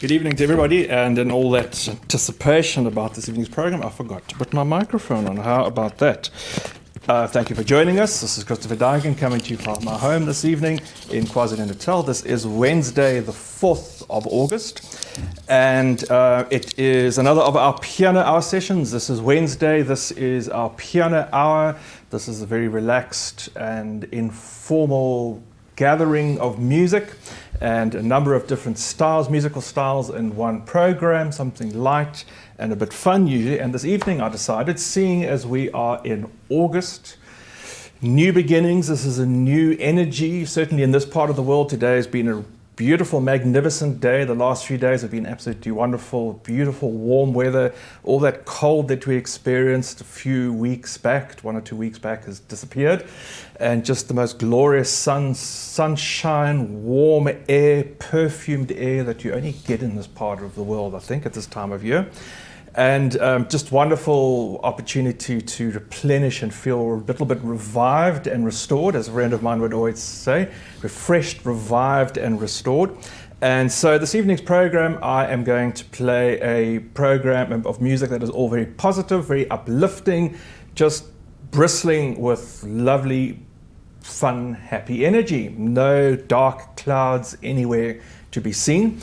Good evening to everybody, and in all that anticipation about this evening's program, I forgot to put my microphone on. How about that? Thank you for joining us. This is Christopher Duigan coming to you from my home this evening in KwaZulu-Natal. This is Wednesday, the 4th of August, and it is another of our piano hour sessions. This is Wednesday. This is our piano hour. This is a very relaxed and informal gathering of music and a number of different styles, musical styles in one program, something light and a bit fun usually. And this evening I decided, seeing as we are in August, new beginnings, this is a new energy. Certainly in this part of the world today has been a beautiful, magnificent day. The last few days have been absolutely wonderful, beautiful, warm weather. All that cold that we experienced a few weeks back, 1 or 2 weeks back, has disappeared. And just the most glorious sunshine, warm air, perfumed air that you only get in this part of the world, I think, at this time of year. And just wonderful opportunity to replenish and feel a little bit revived and restored, as a friend of mine would always say, refreshed, revived and restored. And so this evening's program, I am going to play a program of music that is all very positive, very uplifting, just bristling with lovely, fun, happy energy. No dark clouds anywhere to be seen.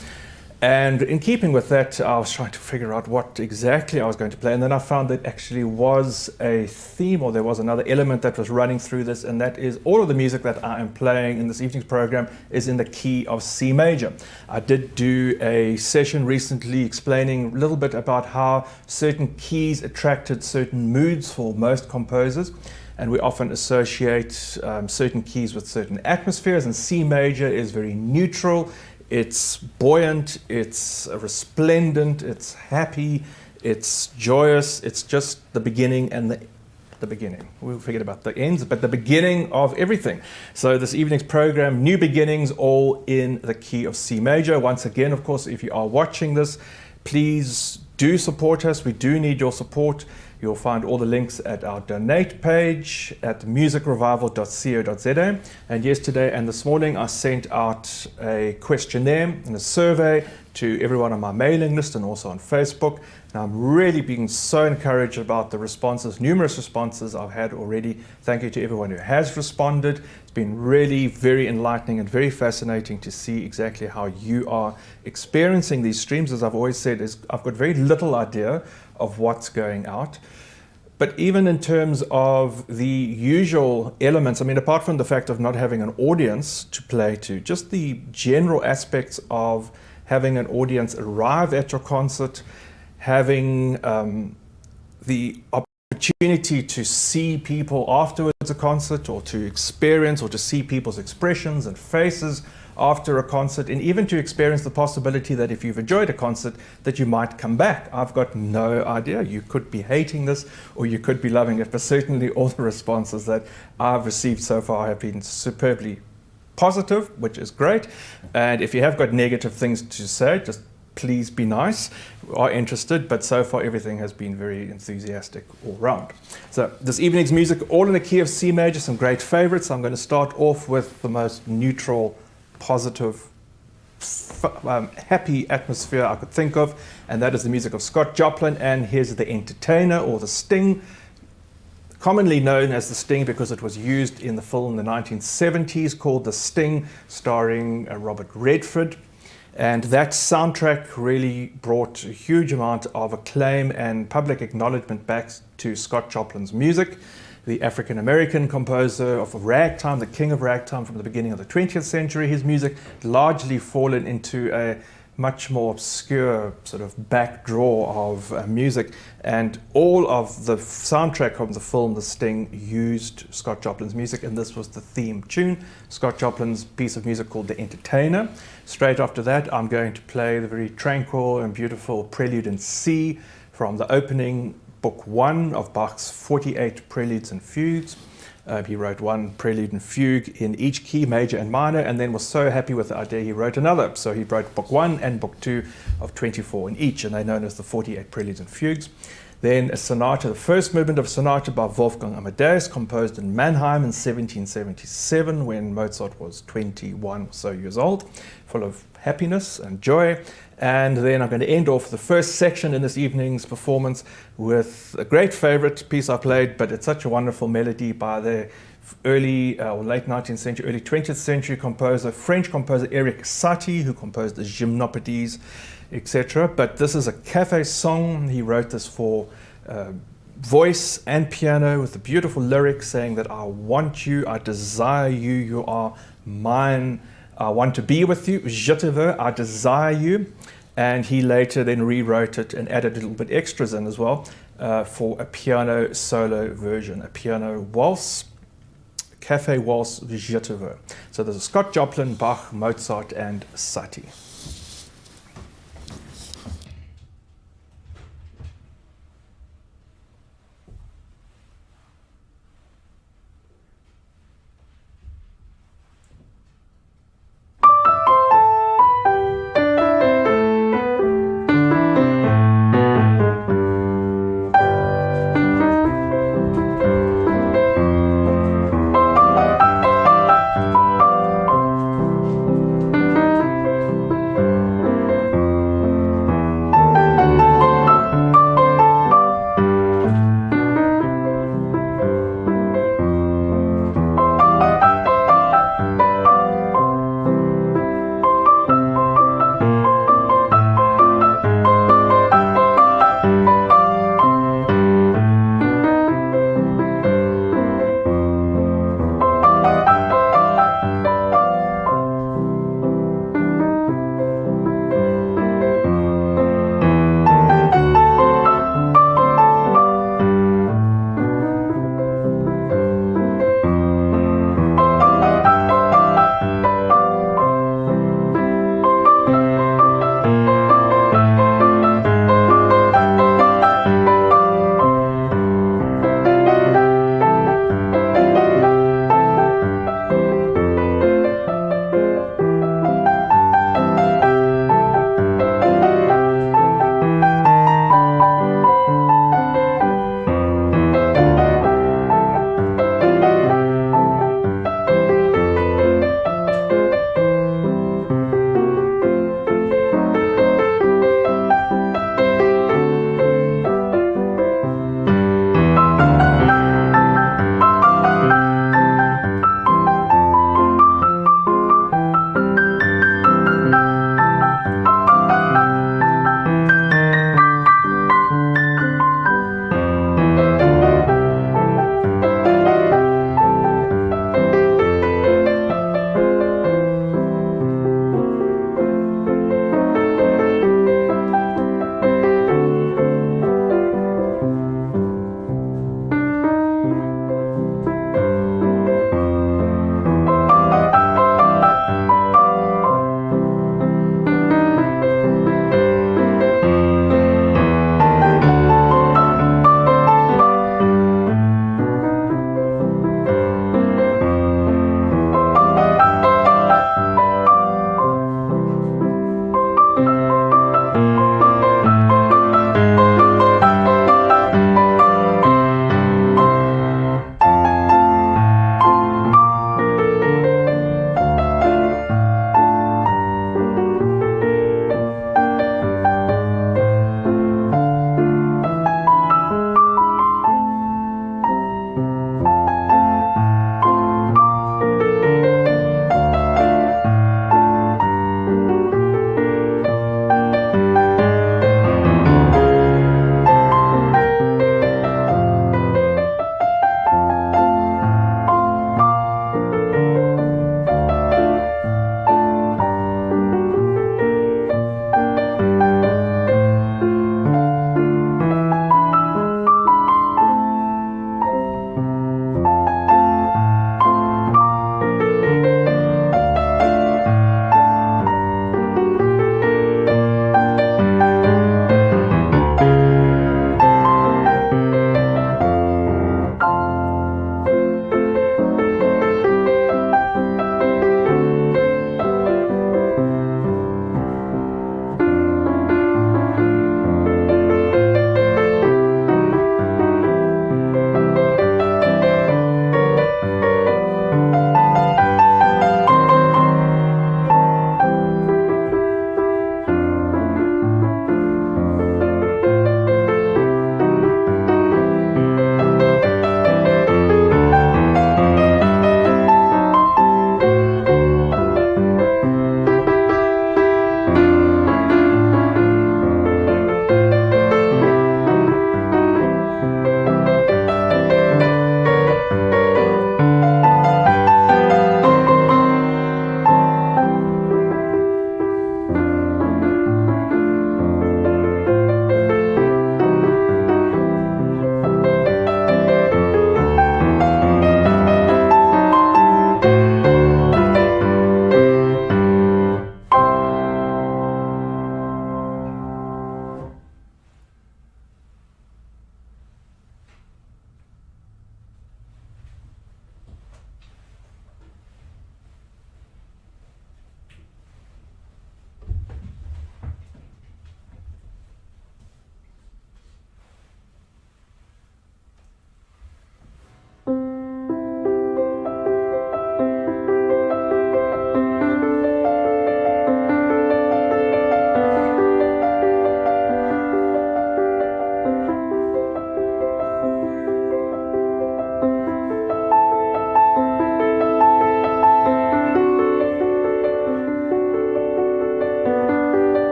And in keeping with that, I was trying to figure out what exactly I was going to play. And then I found that actually was a theme, or there was another element that was running through this, and that is all of the music that I am playing in this evening's program is in the key of C major. I did do a session recently explaining a little bit about how certain keys attracted certain moods for most composers. And we often associate certain keys with certain atmospheres, and C major is very neutral. It's buoyant, it's resplendent, it's happy, it's joyous. It's just the beginning and the beginning. We'll forget about the ends, but the beginning of everything. So this evening's program, new beginnings, all in the key of C major. Once again, of course, if you are watching this, please do support us. We do need your support. You'll find all the links at our donate page at musicrevival.co.za. And yesterday and this morning, I sent out a questionnaire and a survey to everyone on my mailing list and also on Facebook. And I'm really being so encouraged about the responses, numerous responses I've had already. Thank you to everyone who has responded. It's been really very enlightening and very fascinating to see exactly how you are experiencing these streams. As I've always said, I've got very little idea of what's going out. But even in terms of the usual elements, I mean, apart from the fact of not having an audience to play to, just the general aspects of having an audience arrive at your concert, having the opportunity to see people afterwards a concert, or to experience or to see people's expressions and faces after a concert, and even to experience the possibility that if you've enjoyed a concert that you might come back. I've got no idea. You could be hating this or you could be loving it, but certainly all the responses that I've received so far have been superbly positive, which is great. And if you have got negative things to say, just please be nice. We are interested, but so far everything has been very enthusiastic all round. So this evening's music, all in the key of C major, some great favorites. I'm going to start off with the most neutral, positive, happy atmosphere I could think of, and that is the music of Scott Joplin, and here's The Entertainer, or The Sting, commonly known as The Sting because it was used in the film in the 1970s called The Sting, starring Robert Redford. And that soundtrack really brought a huge amount of acclaim and public acknowledgement back to Scott Joplin's music, the African-American composer of ragtime, the king of ragtime from the beginning of the 20th century. His music largely fallen into a much more obscure sort of backdraw of music, and all of the soundtrack from the film The Sting used Scott Joplin's music, and this was the theme tune, Scott Joplin's piece of music called The Entertainer. Straight after that, I'm going to play the very tranquil and beautiful Prelude in C from the opening Book 1 of Bach's 48 Preludes and Fugues. He wrote one prelude and fugue in each key, major and minor, and then was so happy with the idea he wrote another. So he wrote Book 1 and Book 2 of 24 in each, and they're known as the 48 Preludes and Fugues. Then a sonata, the first movement of sonata by Wolfgang Amadeus, composed in Mannheim in 1777 when Mozart was 21 or so years old, full of happiness and joy. And then I'm going to end off the first section in this evening's performance with a great favorite piece I played, but it's such a wonderful melody by the early or late 19th century, early 20th century composer, French composer Erik Satie, who composed the Gymnopédies, etc. But this is a cafe song. He wrote this for voice and piano with the beautiful lyrics saying that I want you, I desire you, you are mine, I want to be with you, je te veux, I desire you. And he later then rewrote it and added a little bit extras in as well for a piano solo version, a piano waltz, cafe waltz, je te veux. So there's a Scott Joplin, Bach, Mozart, and Satie.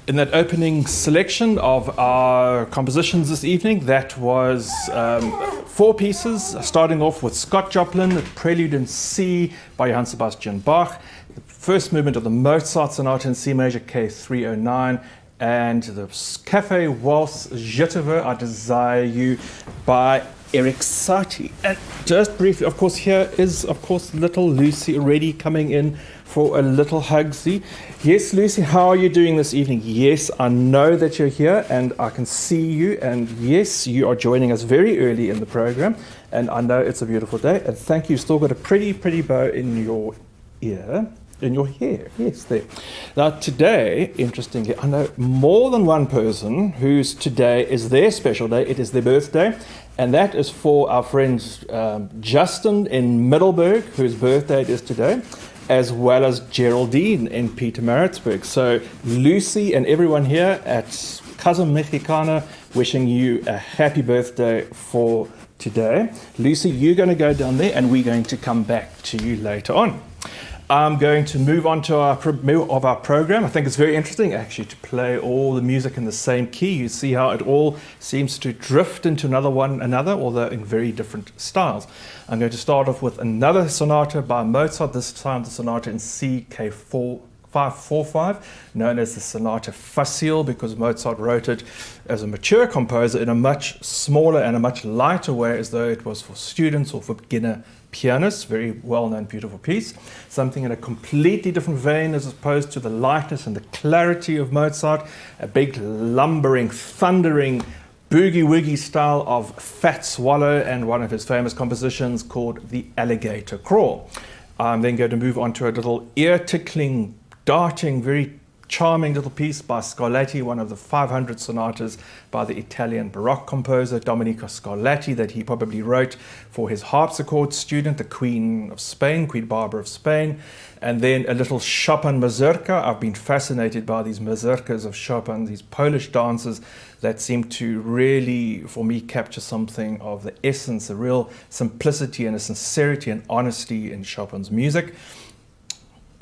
In that opening selection of our compositions this evening, that was 4 pieces, starting off with Scott Joplin, the Prelude in C by Johann Sebastian Bach, the first movement of the Mozart Sonata in C major K309, and the Café Waltz Je te veux, I Desire You by Erik Satie. And just briefly, of course, here is, of course, little Lucy already coming in for a little hugsy. Yes, Lucy, how are you doing this evening? Yes, I know that you're here and I can see you. And yes, you are joining us very early in the program. And I know it's a beautiful day. And thank you. Still got a pretty bow in your ear. In your hair, yes, there. Now today, interestingly, I know more than one person whose today is their special day. It is their birthday, and that is for our friend Justin in Middelburg, whose birthday it is today, as well as Geraldine in Pietermaritzburg. So Lucy and everyone here at Casa Mexicana wishing you a happy birthday for today. Lucy, you're going to go down there, and we're going to come back to you later on. I'm going to move on to our program. I think it's very interesting actually to play all the music in the same key. You see how it all seems to drift into another, although in very different styles. I'm going to start off with another sonata by Mozart, this time the sonata in C K545, known as the Sonata Facile, because Mozart wrote it as a mature composer in a much smaller and a much lighter way, as though it was for students or for beginner pianists. Very well-known, beautiful piece. Something in a completely different vein as opposed to the lightness and the clarity of Mozart. A big, lumbering, thundering, boogie-woogie style of Fat Swallow, and one of his famous compositions called the Alligator Crawl. I'm then going to move on to a little ear-tickling, darting, very charming little piece by Scarlatti, one of the 500 sonatas by the Italian Baroque composer Domenico Scarlatti, that he probably wrote for his harpsichord student, the Queen of Spain, Queen Barbara of Spain. And then a little Chopin Mazurka. I've been fascinated by these Mazurkas of Chopin, these Polish dances that seem to really, for me, capture something of the essence, a real simplicity and a sincerity and honesty in Chopin's music.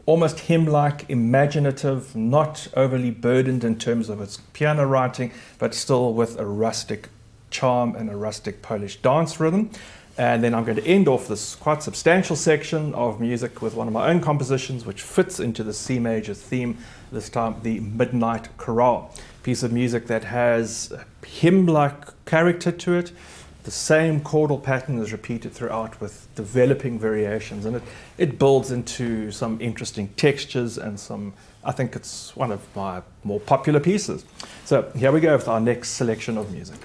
Almost hymn-like, imaginative, not overly burdened in terms of its piano writing, but still with a rustic charm and a rustic Polish dance rhythm. And then I'm going to end off this quite substantial section of music with one of my own compositions, which fits into the C major theme, this time the Midnight Chorale. Piece of music that has a hymn-like character to it. The same chordal pattern is repeated throughout with developing variations, and it builds into some interesting textures and some, I think it's one of my more popular pieces. So here we go with our next selection of music.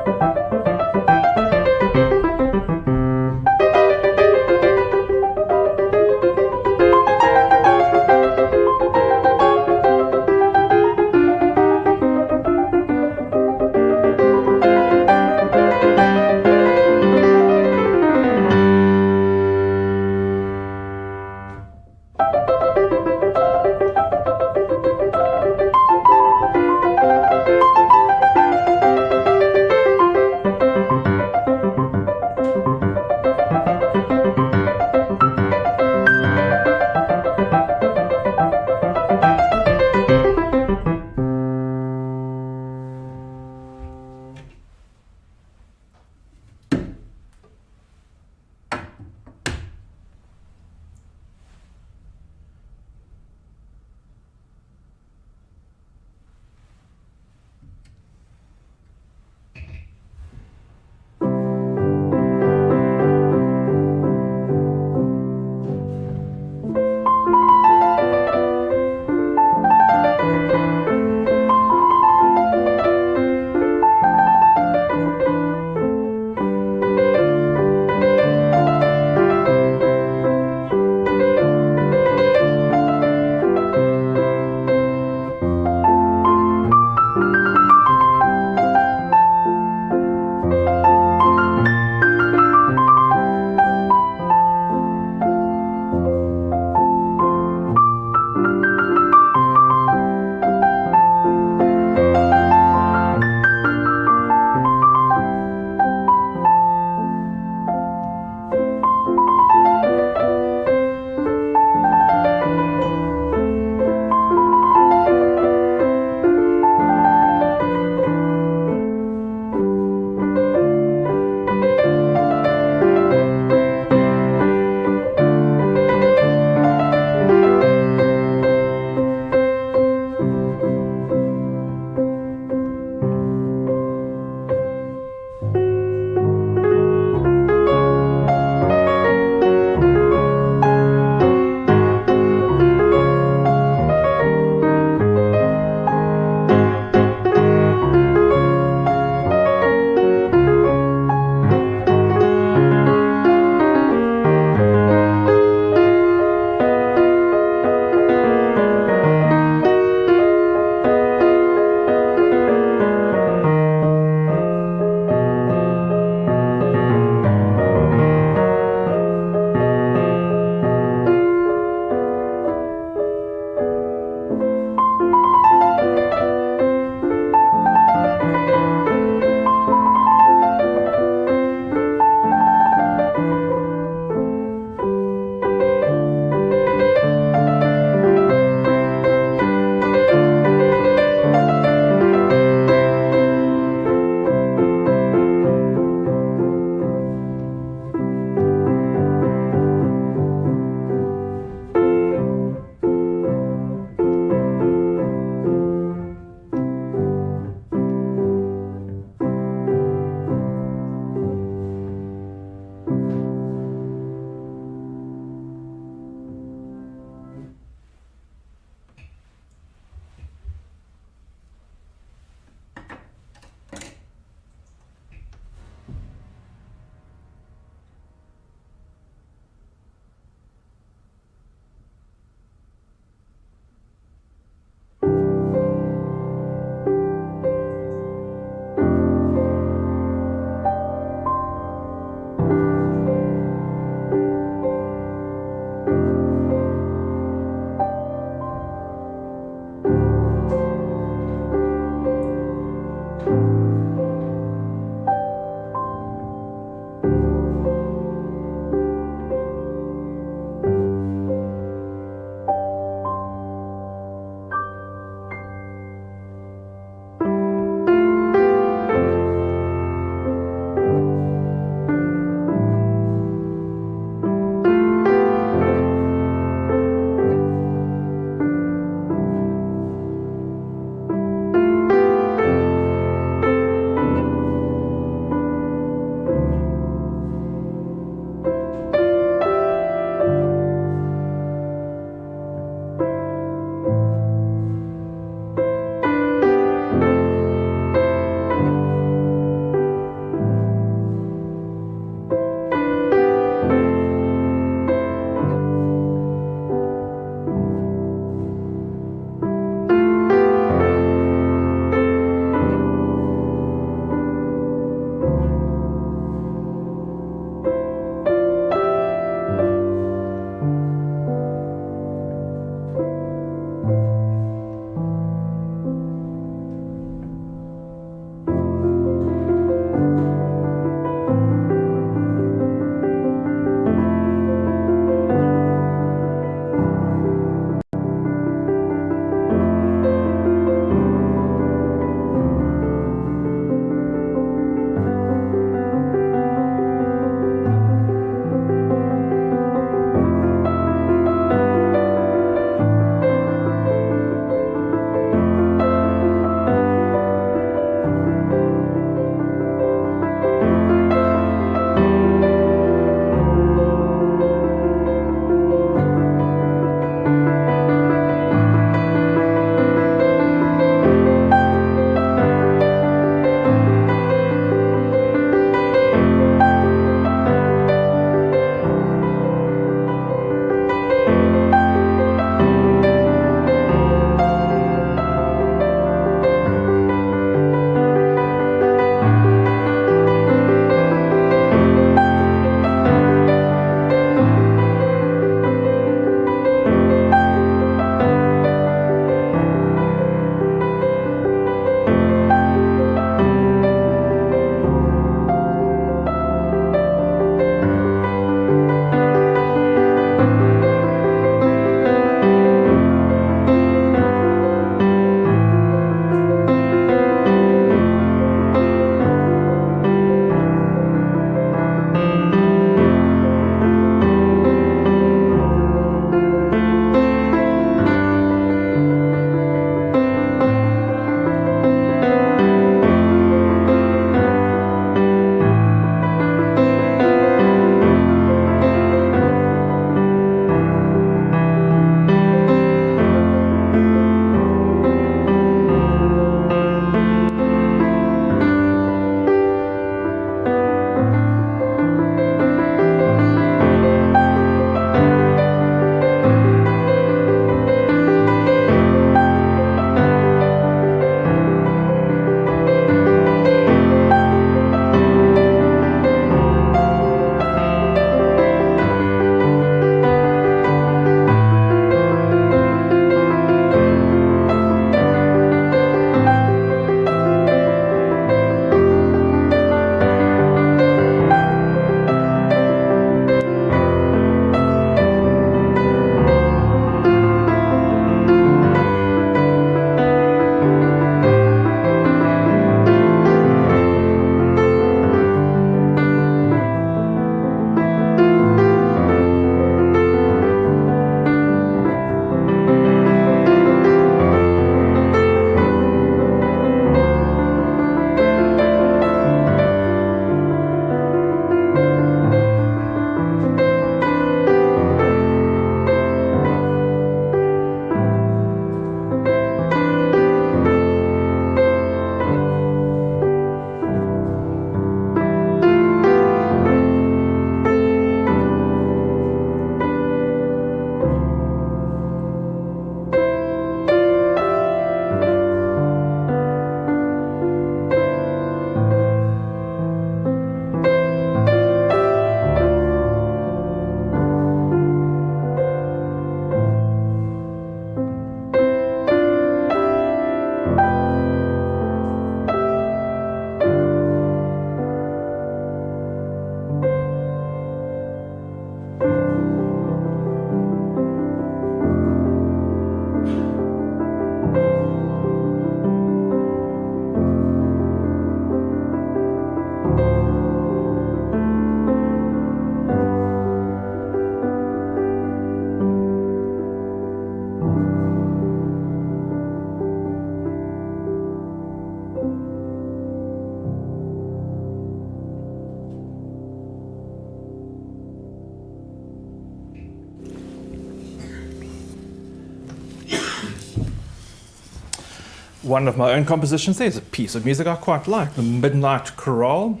one of my own compositions. There's a piece of music I quite like, the Midnight Chorale.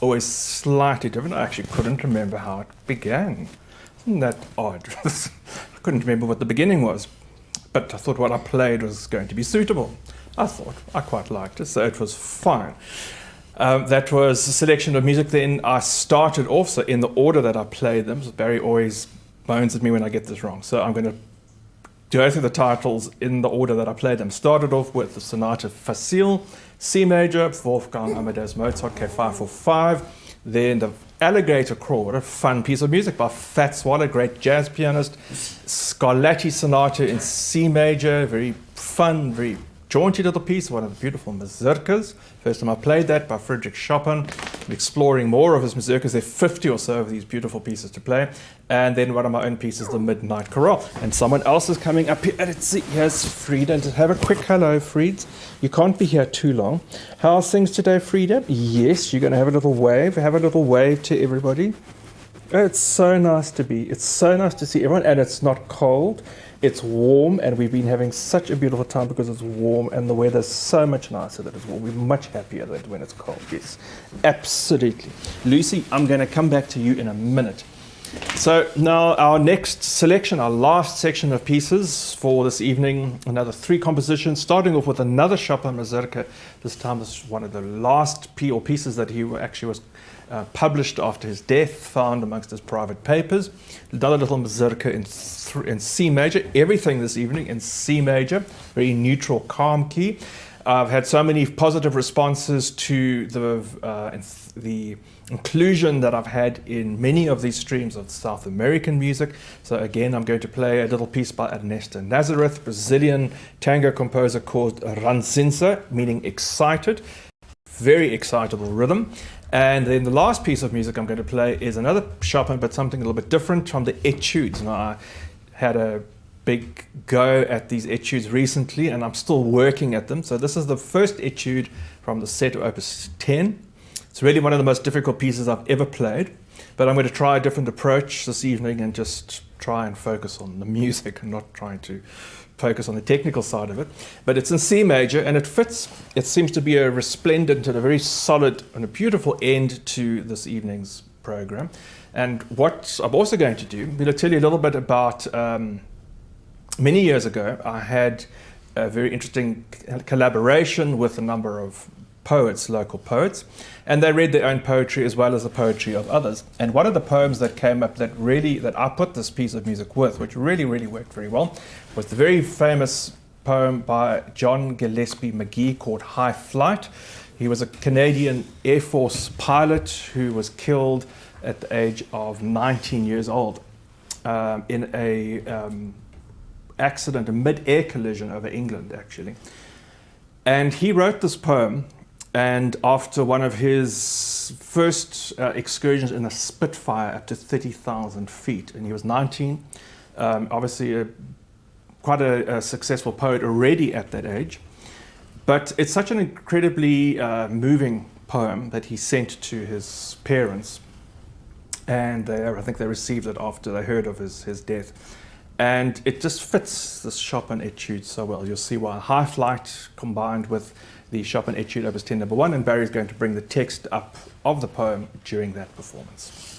Always slightly different. I actually couldn't remember how it began. Isn't that odd? I couldn't remember what the beginning was, but I thought what I played was going to be suitable. I thought I quite liked it, so it was fine. That was a selection of music. Then I started also in the order that I played them. So Barry always moans at me when I get this wrong. So I'm going to go through the titles in the order that I played them. Started off with the Sonata Facile, C major, Wolfgang Amadeus Mozart, K545. Then the Alligator Crawl, what a fun piece of music by Fats Waller, great jazz pianist. Scarlatti Sonata in C major, very fun, very jaunty little piece, one of the beautiful Mazurkas. First time I played that by Frédéric Chopin. I'm exploring more of his Mazurkas. There are 50 or so of these beautiful pieces to play. And then one of my own pieces, the Midnight Chorale. And someone else is coming up here. Let's see, here's Frida. Just have a quick hello, Fried. You can't be here too long. How are things today, Frida? Yes, you're going to have a little wave. Have a little wave to everybody. Oh, it's so nice to be. It's so nice to see everyone. And it's not cold. It's warm, and we've been having such a beautiful time because it's warm, and the weather's so much nicer that it's warm. We're much happier than when it's cold, yes. Absolutely. Lucy, I'm going to come back to you in a minute. So now our next selection, our last section of pieces for this evening, another 3 compositions, starting off with another Chopin Mazurka. This time this is one of the last pieces that he actually was published after his death, found amongst his private papers. Another little Mazurka in C major, everything this evening in C major, very neutral, calm key. I've had so many positive responses to the inclusion that I've had in many of these streams of South American music. So again, I'm going to play a little piece by Ernesto Nazareth, Brazilian tango composer called Ranzinsa, meaning excited. Very excitable rhythm. And then the last piece of music I'm going to play is another Chopin, but something a little bit different, from the Etudes. Now, I had a big go at these Etudes recently, and I'm still working at them. So this is the first Etude from the set of Opus 10. It's really one of the most difficult pieces I've ever played, but I'm going to try a different approach this evening and just try and focus on the music and not trying to focus on the technical side of it. But it's in C major, and it fits. It seems to be a resplendent and a very solid and a beautiful end to this evening's program. And what I'm also going to do, I'm going to tell you a little bit about many years ago, I had a very interesting collaboration with a number of poets, local poets, and they read their own poetry as well as the poetry of others. And one of the poems that came up that I put this piece of music with, which really worked very well, was the very famous poem by John Gillespie McGee called High Flight. He was a Canadian Air Force pilot who was killed at the age of 19 years old in a accident, a mid-air collision over England, actually. And he wrote this poem, and after one of his first excursions in a Spitfire up to 30,000 feet, and he was 19, obviously quite a successful poet already at that age. But it's such an incredibly moving poem that he sent to his parents, and I think they received it after they heard of his death. And it just fits this Chopin Etude so well. You'll see why. High Flight combined with the Chopin Etude Opus 10 number 1, and Barry's going to bring the text up of the poem during that performance.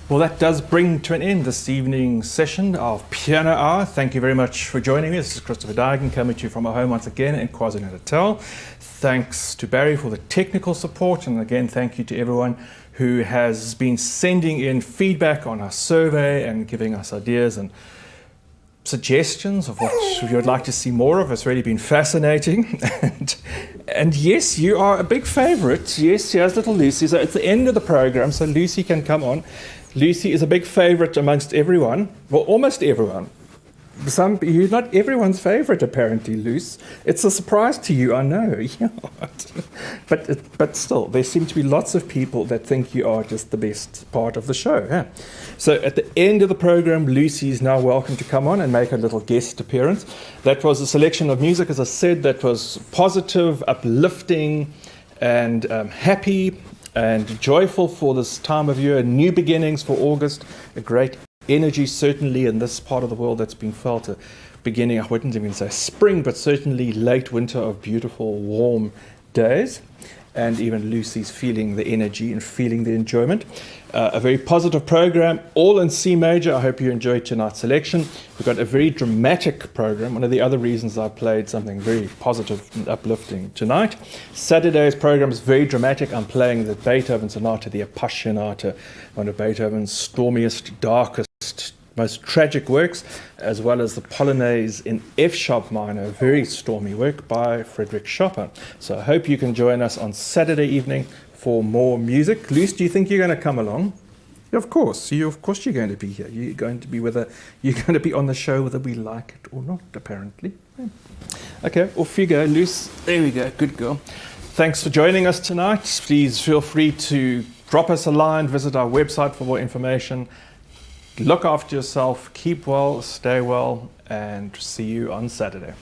Well, that does bring to an end this evening's session of Piano Hour. Thank you very much for joining me. This is Christopher Duigan coming to you from our home once again in KwaZulu-Natal. Thanks to Barry for the technical support, and again, thank you to everyone who has been sending in feedback on our survey and giving us ideas and suggestions of what you would like to see more of. It's really been fascinating. And yes, you are a big favourite. Yes, here's little Lucy. So it's the end of the program, so Lucy can come on. Lucy is a big favourite amongst everyone. Well, almost everyone. You're not everyone's favourite, apparently, Luce. It's a surprise to you, I know. Yeah. But still, there seem to be lots of people that think you are just the best part of the show. Yeah. So at the end of the program, Lucy is now welcome to come on and make a little guest appearance. That was a selection of music, as I said, that was positive, uplifting, and happy and joyful for this time of year. New beginnings for August, a great energy certainly in this part of the world that's been felt, a beginning, I wouldn't even say spring, but certainly late winter of beautiful warm days. And even Lucy's feeling the energy and feeling the enjoyment. A very positive program, all in C major. I hope you enjoyed tonight's selection. We've got a very dramatic program. One of the other reasons I played something very positive and uplifting tonight. Saturday's program is very dramatic. I'm playing the Beethoven Sonata, the Appassionata, one of Beethoven's stormiest, darkest, most tragic works, as well as the Polonaise in F sharp minor, a very stormy work by Frédéric Chopin. So I hope you can join us on Saturday evening for more music. Luce, do you think you're going to come along? Of course. You're going to be here. You're going to be on the show whether we like it or not, apparently. Yeah. Okay, off you go, Luce. There we go. Good girl. Thanks for joining us tonight. Please feel free to drop us a line, visit our website for more information. Look after yourself, keep well, stay well, and see you on Saturday.